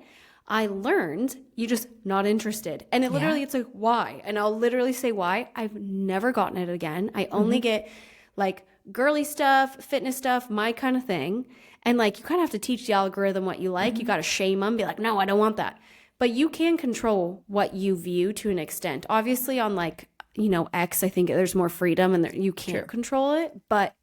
I learned you just not interested. And it literally, it's like, why? And I'll literally say why. I've never gotten it again. I only get like girly stuff, fitness stuff, my kind of thing. And like, you kind of have to teach the algorithm what you like. You got to shame them, be like, no, I don't want that. But you can control what you view to an extent. Obviously on like, you know, X, I think there's more freedom and you can't control it. But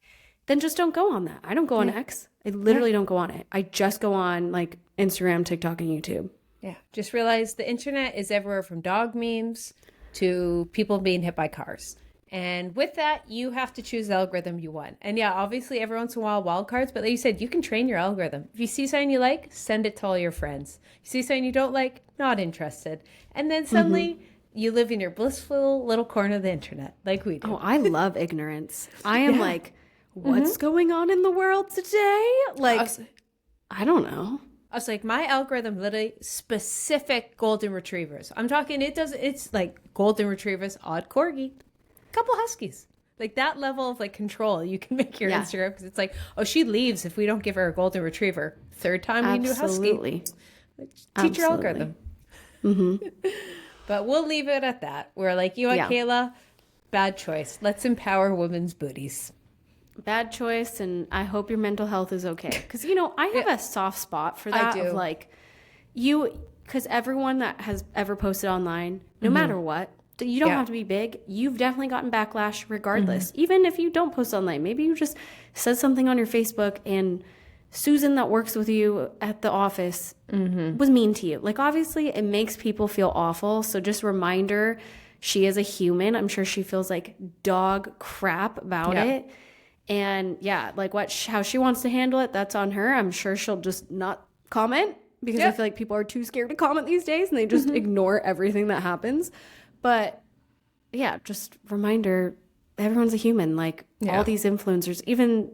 then just don't go on that. I don't go on X. I literally don't go on it. I just go on like Instagram, TikTok, and YouTube. Yeah. Just realize the internet is everywhere from dog memes to people being hit by cars. And with that, you have to choose the algorithm you want. And yeah, obviously every once in a while wild cards, but like you said, you can train your algorithm. If you see something you like, send it to all your friends. You see something you don't like, not interested. And then suddenly you live in your blissful little corner of the internet like we do. Oh, I love ignorance. I am like, what's going on in the world today? Like, I don't know. I was like, my algorithm literally specific golden retrievers. I'm talking, it's like golden retrievers, odd corgi, couple huskies. Like that level of like control you can make your Instagram because it's like, oh, she leaves if we don't give her a golden retriever. Third time we do husky. Like, teach your algorithm. But we'll leave it at that. We're like, you know what, Kayla? Bad choice. Let's empower women's booties. Bad choice, and I hope your mental health is okay. Because, you know, I have a soft spot for that. I do. Of like, because everyone that has ever posted online, no matter what, you don't have to be big. You've definitely gotten backlash regardless. Even if you don't post online, maybe you just said something on your Facebook and Susan that works with you at the office was mean to you. Like, obviously, it makes people feel awful. So just reminder, she is a human. I'm sure she feels like dog crap about it. And like how she wants to handle it, that's on her. I'm sure she'll just not comment because I feel like people are too scared to comment these days and they just ignore everything that happens. But just reminder, everyone's a human. Like all these influencers, even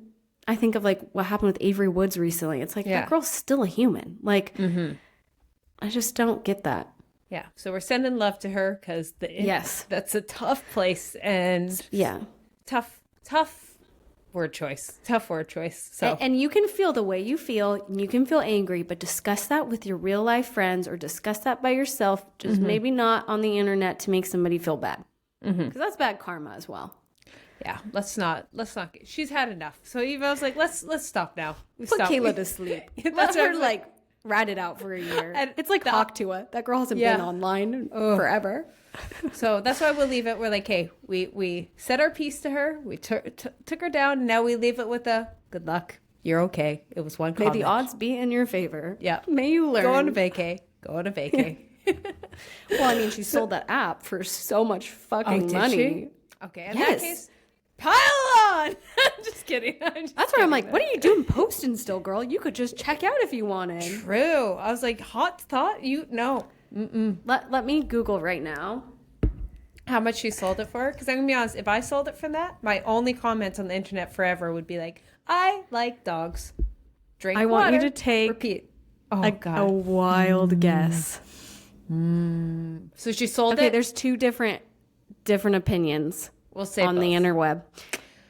I think of like what happened with Avery Woods recently. It's like that girl's still a human. Like I just don't get that. Yeah. So we're sending love to her because that's a tough place and tough word choice. Tough word choice. So and you can feel the way you feel. You can feel angry, but discuss that with your real life friends or discuss that by yourself. Just maybe not on the internet to make somebody feel bad. Because that's bad karma as well. Yeah, let's not. She's had enough. So even I was like, let's stop now. Put Kayla to sleep. Let her like rat it out for a year. And it's like Hawktua. That girl hasn't been online forever. So that's why we'll leave it. We're like, hey, we said our piece to her. We took her down. And now we leave it with a good luck. You're okay. It was one comment. May the odds be in your favor. Yeah. May you learn. Go on a vacay. Well, I mean, she sold that app for so much fucking money. She? Okay, in that case, pile on. Just kidding. That's where I'm like, what are you doing posting still, girl? You could just check out if you wanted. True. I was like, hot thought. No. Let me Google right now how much she sold it for. Because I'm going to be honest, if I sold it for that, my only comments on the internet forever would be like, I like dogs. Drink water. I want you to take repeat. a wild guess. So she sold it? Okay, there's two different opinions We'll say on both. the interweb.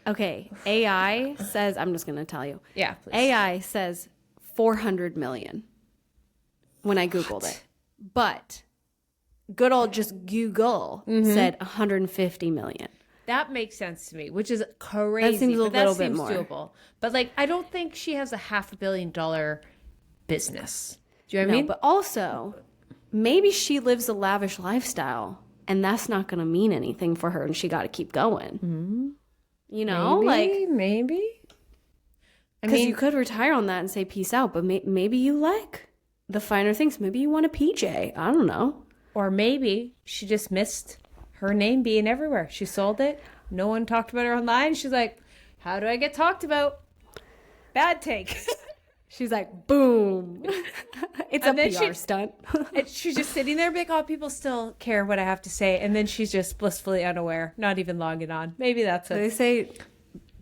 Okay, AI says, I'm just going to tell you. Yeah, please. AI says 400 million when I Googled it. But good old just Google said 150 million. That makes sense to me, which is crazy. That seems a little bit more doable. But like, I don't think she has a $500 million business. Do you know what I mean? But also, maybe she lives a lavish lifestyle and that's not going to mean anything for her and she got to keep going. You know, maybe. Because you could retire on that and say peace out, but maybe you like the finer things. Maybe you want a PJ. I don't know. Or maybe she just missed her name being everywhere. She sold it. No one talked about her online. She's like, how do I get talked about? Bad take. She's like, boom. It's a PR stunt. And she's just sitting there like, oh, people still care what I have to say. And then she's just blissfully unaware, not even logging on. Maybe that's it. They say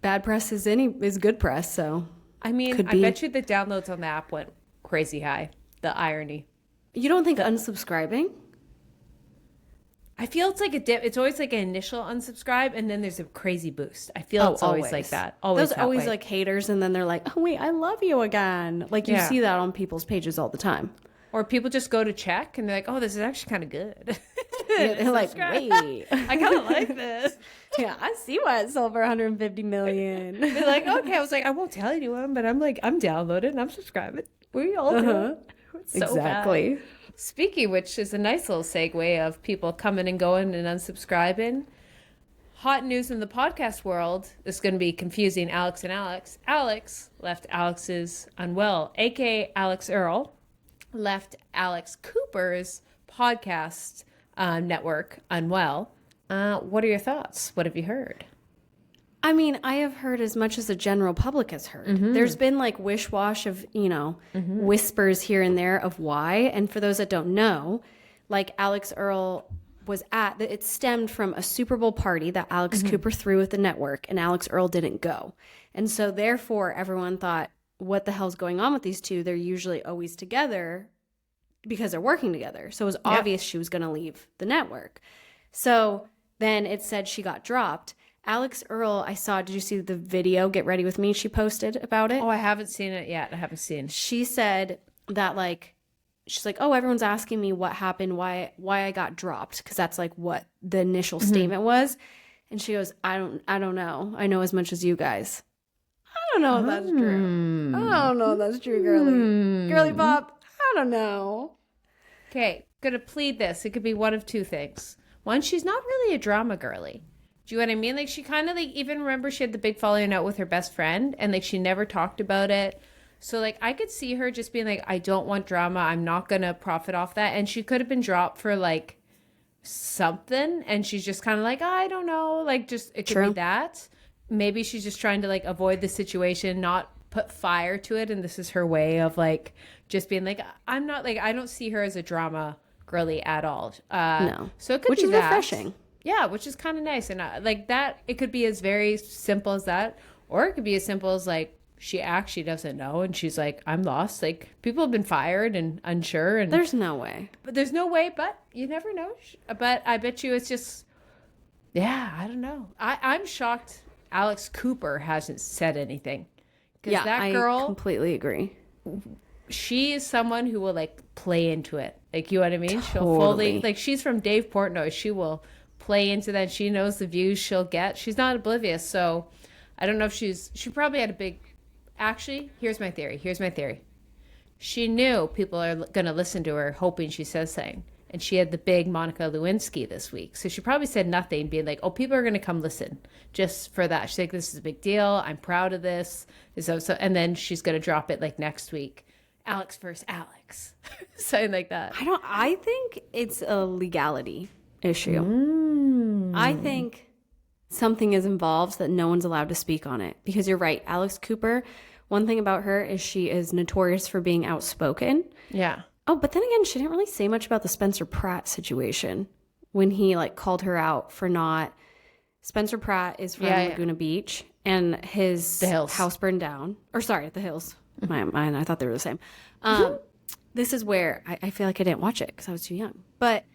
bad press is good press, so. I mean, I bet you the downloads on the app went crazy high. The irony. You don't think unsubscribing? I feel it's like a dip. It's always like an initial unsubscribe, and then there's a crazy boost. I feel it's always like that. Always. Those always like haters, and then they're like, "Oh wait, I love you again." Like you see that on people's pages all the time. Or people just go to check, and they're like, "Oh, this is actually kind of good." They're like, "Wait, I kind of like this." Yeah, I see why it sold for 150 million. They're like, "Okay," I was like, "I won't tell anyone, but I'm like, I'm downloading, I'm subscribing. We all do." So exactly. Bad. Speaking of which is a nice little segue of people coming and going and unsubscribing. Hot news in the podcast world. This is going to be confusing Alix and Alex. Alix left Alex's Unwell, aka Alix Earle, left Alex Cooper's podcast network Unwell. What are your thoughts? What have you heard? I mean, I have heard as much as the general public has heard. There's been like wish-wash of, whispers here and there of why. And for those that don't know, like Alix Earle was it stemmed from a Super Bowl party that Alex Cooper threw at the network and Alix Earle didn't go. And so therefore everyone thought, what the hell's going on with these two? They're usually always together because they're working together. So it was obvious she was going to leave the network. So then it said she got dropped. Alix Earle, I saw, did you see the video, Get Ready With Me, she posted about it? Oh, I haven't seen it yet. I haven't seen. She said that, she's like, oh, everyone's asking me what happened, why I got dropped, because that's, what the initial statement was. And she goes, I don't know. I know as much as you guys. I don't know if that's true. I don't know if that's true, girly. Girly pop, I don't know. Okay, gonna plead this. It could be one of two things. One, she's not really a drama girly. Do you know what I mean? Like, she kind of, even remember she had the big falling out with her best friend, and, she never talked about it. So, I could see her just being like, I don't want drama. I'm not going to profit off that. And she could have been dropped for, something, and she's just kind of like, I don't know. It could be that. Maybe she's just trying to, avoid the situation, not put fire to it, and this is her way of, just being like, I'm not, I don't see her as a drama girly at all. No. So it could Which be is that. refreshing. Yeah, which is kind of nice. And that, it could be as very simple as that. Or it could be as simple as she actually doesn't know. And she's like, I'm lost. People have been fired and unsure. And there's no way. But there's no way. But you never know. But I bet you it's just, yeah, I don't know. I'm shocked Alix Cooper hasn't said anything. Yeah, that girl, I completely agree. She is someone who will like play into it. Like, you know what I mean? She'll Totally. like, she's from Dave Portnoy. She will play into that. She knows the views she'll get. She's not oblivious. So I don't know if she probably had a big, actually, here's my theory. She knew people are going to listen to her hoping she says something. And she had the big Monica Lewinsky this week. So she probably said nothing, being like, oh, people are going to come listen just for that. She's like, this is a big deal. I'm proud of this. And then she's going to drop it like next week. Alix versus Alix. Something like that. I think it's a legality issue. I think something is involved that no one's allowed to speak on it. Because you're right. Alix Cooper, one thing about her is she is notorious for being outspoken. Yeah. Oh, but then again, she didn't really say much about the Spencer Pratt situation when he like called her out for not. Spencer Pratt is from Laguna Beach, and his house burned down. Or sorry, the Hills. Mine, I thought they were the same. This is where I feel like I didn't watch it because I was too young. But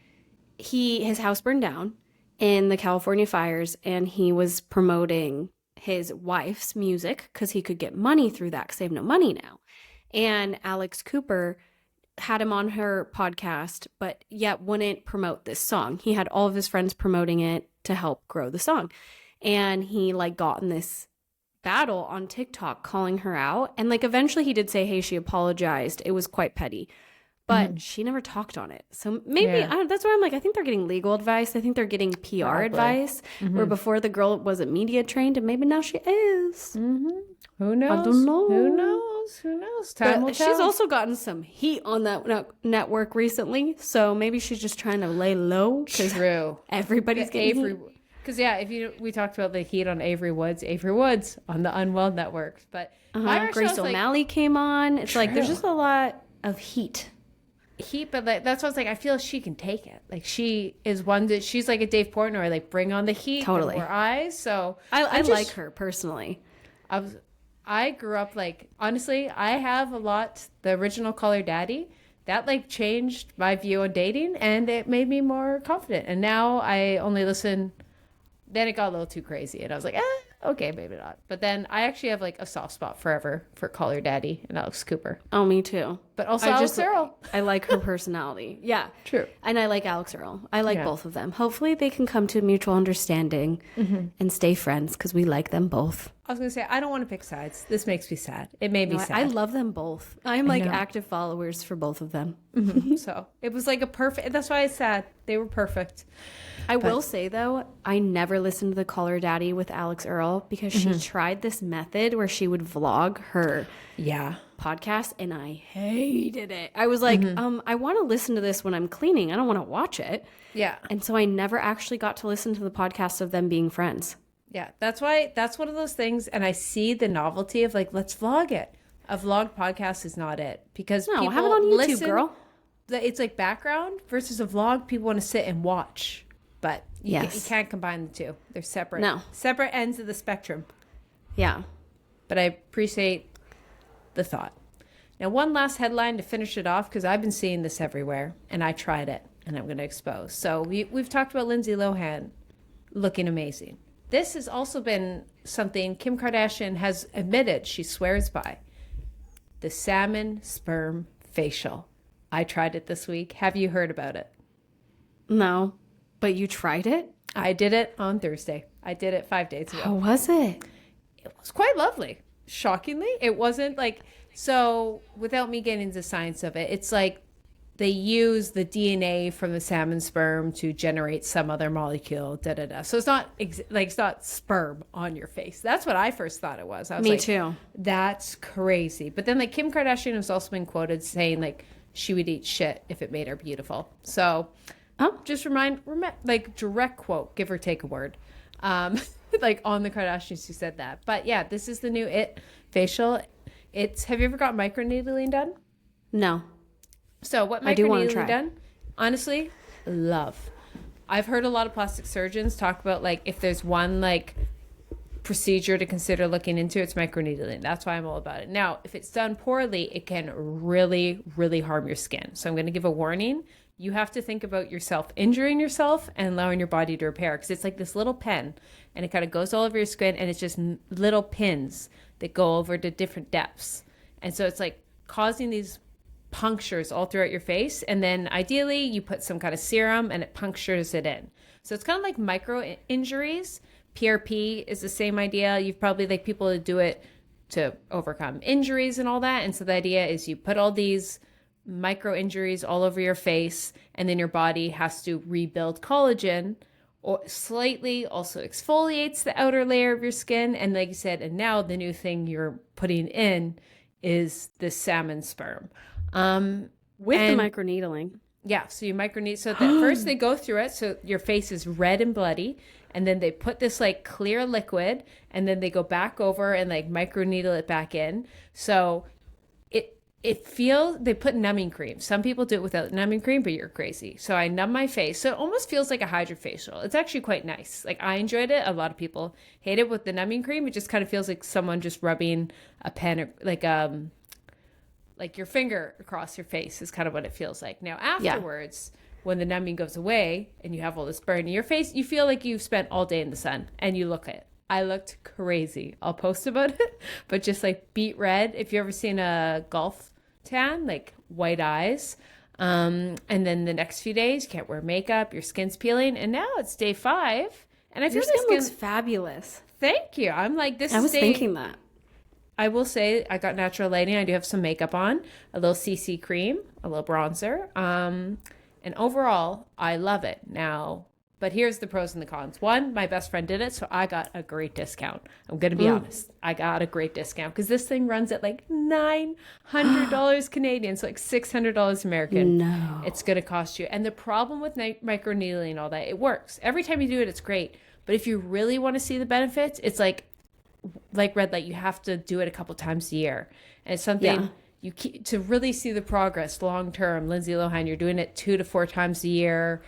his house burned down in the California fires, and he was promoting his wife's music because he could get money through that because they have no money now. And Alix Cooper had him on her podcast, but yet wouldn't promote this song. He had all of his friends promoting it to help grow the song. And he like got in this battle on TikTok calling her out. And like eventually he did say, hey, she apologized. It was quite petty. But she never talked on it. So maybe that's where I'm like, I think they're getting legal advice. I think they're getting PR advice. Where before the girl wasn't media trained and maybe now she is. Who knows? I don't know. Who knows? Time will tell. She's also gotten some heat on that network recently. So maybe she's just trying to lay low. True. Everybody's getting heat. Because we talked about the heat on Avery Woods on the Unwell Network. But Grace O'Malley came on. It's like there's just a lot of heat. But like, that's what I was like, I feel she can take it. Like, she is one that she's like a Dave Portnoy, like bring on the heat. Totally. More eyes. So I like her personally. I grew up like, honestly, I have the original Call Her Daddy. That like changed my view on dating, and it made me more confident. And now I only listen. Then it got a little too crazy, and I was like, okay, maybe not. But then I actually have like a soft spot forever for Call Her Daddy and Alix Cooper. Oh, me too. But also Alix Earle. I like her personality. Yeah. True. And I like Alix Earle. I like both of them. Hopefully they can come to a mutual understanding and stay friends because we like them both. I was going to say, I don't want to pick sides. This makes me sad. It made me sad. I love them both. I'm like active followers for both of them. So it was like a perfect, that's why it's sad. They were perfect. I will say, though, I never listened to the Call Her Daddy with Alix Earle because she tried this method where she would vlog her podcast, and I hated it. I was like, I want to listen to this when I'm cleaning. I don't want to watch it. Yeah. And so I never actually got to listen to the podcast of them being friends. Yeah, that's why, that's one of those things, and I see the novelty of like, let's vlog it. A vlogged podcast is not it. Because people have it on YouTube, girl. It's like background versus a vlog. People want to sit and watch. But you can't combine the two. They're separate. No. Separate ends of the spectrum. Yeah. But I appreciate the thought. Now, one last headline to finish it off, because I've been seeing this everywhere, and I tried it, and I'm going to expose. So we've talked about Lindsay Lohan looking amazing. This has also been something Kim Kardashian has admitted she swears by. The salmon sperm facial. I tried it this week. Have you heard about it? No. But you tried it? I did it on Thursday. I did it 5 days ago. How was it? It was quite lovely. Shockingly, it wasn't like, so without me getting into the science of it, it's like they use the DNA from the salmon sperm to generate some other molecule, So it's not it's not sperm on your face. That's what I first thought it was. I was Me too. That's crazy. But then like Kim Kardashian has also been quoted saying like she would eat shit if it made her beautiful. So just remind like direct quote, give or take a word. Like on the Kardashians who said that. But yeah, this is the new It facial. Have you ever got microneedling done? No. So what microneedling done? Honestly, love. I've heard a lot of plastic surgeons talk about like if there's one like procedure to consider looking into, it's microneedling. That's why I'm all about it. Now, if it's done poorly, it can really, really harm your skin. So I'm going to give a warning. you have to think about yourself injuring yourself and allowing your body to repair. Because it's like this little pen and it kind of goes all over your skin, and it's just little pins that go over to different depths. And so it's like causing these punctures all throughout your face. And then ideally you put some kind of serum and it punctures it in. So it's kind of like micro injuries. PRP is the same idea. You've probably like people that do it to overcome injuries and all that. And so the idea is you put all these micro injuries all over your face, and then your body has to rebuild collagen, or slightly also exfoliates the outer layer of your skin. And like you said, and now the new thing you're putting in is the salmon sperm. With the microneedling. Yeah, so you microneedle. So first they go through it, so your face is red and bloody, and then they put this like clear liquid, and then they go back over and like microneedle it back in. So they put numbing cream. Some people do it without numbing cream, but you're crazy. So I numb my face. So it almost feels like a hydrofacial. It's actually quite nice. Like I enjoyed it. A lot of people hate it with the numbing cream. It just kind of feels like someone just rubbing a pen, or like your finger across your face is kind of what it feels like. Now afterwards, when the numbing goes away and you have all this burn in your face, you feel like you've spent all day in the sun and you look it. I looked crazy. I'll post about it, but just like beet red. If you ever seen a golf tan, like white eyes. And then the next few days you can't wear makeup, your skin's peeling, and now it's day 5 and I feel your skin looks fabulous. Thank you. I'm like, I was thinking that. I will say I got natural lighting. I do have some makeup on, a little CC cream, a little bronzer. And overall, I love it now. But here's the pros and the cons. One, my best friend did it, so I got a great discount. I'm going to be honest. I got a great discount because this thing runs at like $900 Canadian, so like $600 American. No. It's going to cost you. And the problem with microneedling and all that, it works. Every time you do it, it's great. But if you really want to see the benefits, it's like red light, you have to do it a couple times a year. And it's something you keep, to really see the progress long term. Lindsay Lohan, you're doing it 2 to 4 times a year.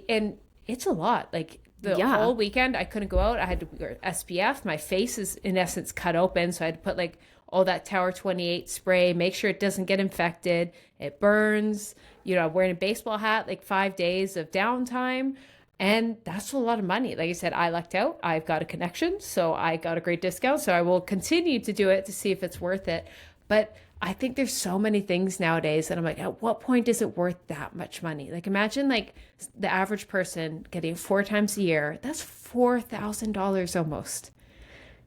And it's a lot. Like the whole weekend I couldn't go out. I had to wear SPF. My face is in essence cut open, so I had to put like all that Tower 28 spray, make sure it doesn't get infected. It burns. You know, I'm wearing a baseball hat, like 5 days of downtime. And that's a lot of money. Like I said, I lucked out. I've got a connection, so I got a great discount. So I will continue to do it to see if it's worth it. But I think there's so many things nowadays that I'm like, at what point is it worth that much money? Like imagine like the average person getting 4 times a year. That's $4,000 almost.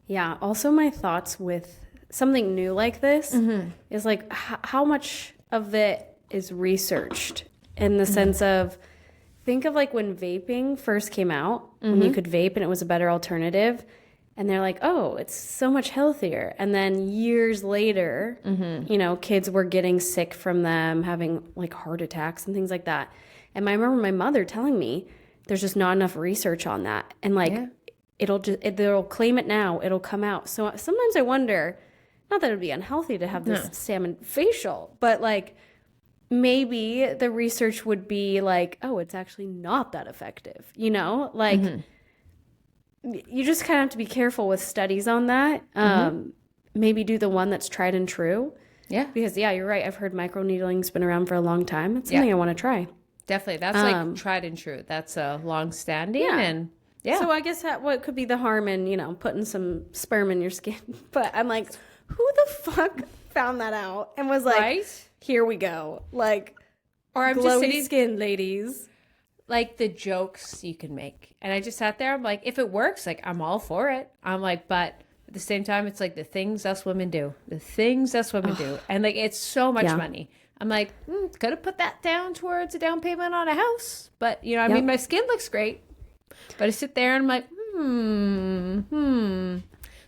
Yeah. Also my thoughts with something new like this is like how much of it is researched in the sense of, think of like when vaping first came out, when you could vape and it was a better alternative. And they're like, oh, it's so much healthier. And then years later, you know, kids were getting sick from them, having like heart attacks and things like that. And I remember my mother telling me there's just not enough research on that. And like, they'll claim it now, it'll come out. So sometimes I wonder, not that it'd be unhealthy to have this salmon facial, but like maybe the research would be like, oh, it's actually not that effective, you know? Like, you just kind of have to be careful with studies on that. Maybe do the one that's tried and true. Yeah. Because, you're right. I've heard microneedling's been around for a long time. It's something I want to try. Definitely. That's like tried and true. That's a long standing. And So I guess what could be the harm in, you know, putting some sperm in your skin? But I'm like, who the fuck found that out and was like, here we go. Like, or I'm just glowy skin, ladies. Like the jokes you can make. And I just sat there. I'm like, if it works, like I'm all for it. I'm like, but at the same time, it's like the things us women do. The things us women do. And like, it's so much money. I'm like, could have put that down towards a down payment on a house. But, you know, I mean, my skin looks great. But I sit there and I'm like,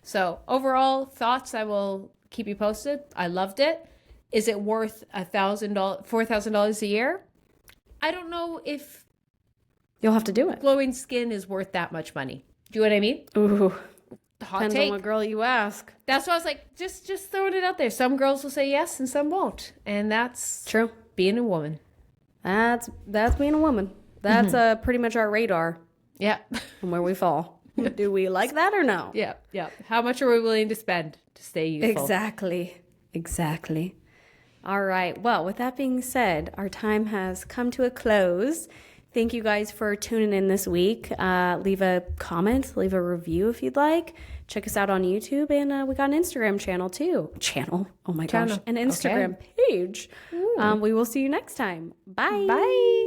So overall thoughts, I will keep you posted. I loved it. Is it worth $4,000 a year? I don't know if you'll have to do it. Glowing skin is worth that much money. Do you know what I mean? Ooh. Hot Depends take. on what girl you ask. That's why I was like, just throwing it out there. Some girls will say yes and some won't. And that's true. Being a woman. That's being a woman. That's pretty much our radar. Yeah. And where we fall. Do we like that or no? Yeah. Yeah. How much are we willing to spend to stay youthful? Exactly. All right. Well, with that being said, our time has come to a close. Thank you guys for tuning in this week. Leave a comment, leave a review if you'd like. Check us out on YouTube, and we got an Instagram channel too. Oh my gosh, an Instagram page. We will see you next time. Bye. Bye.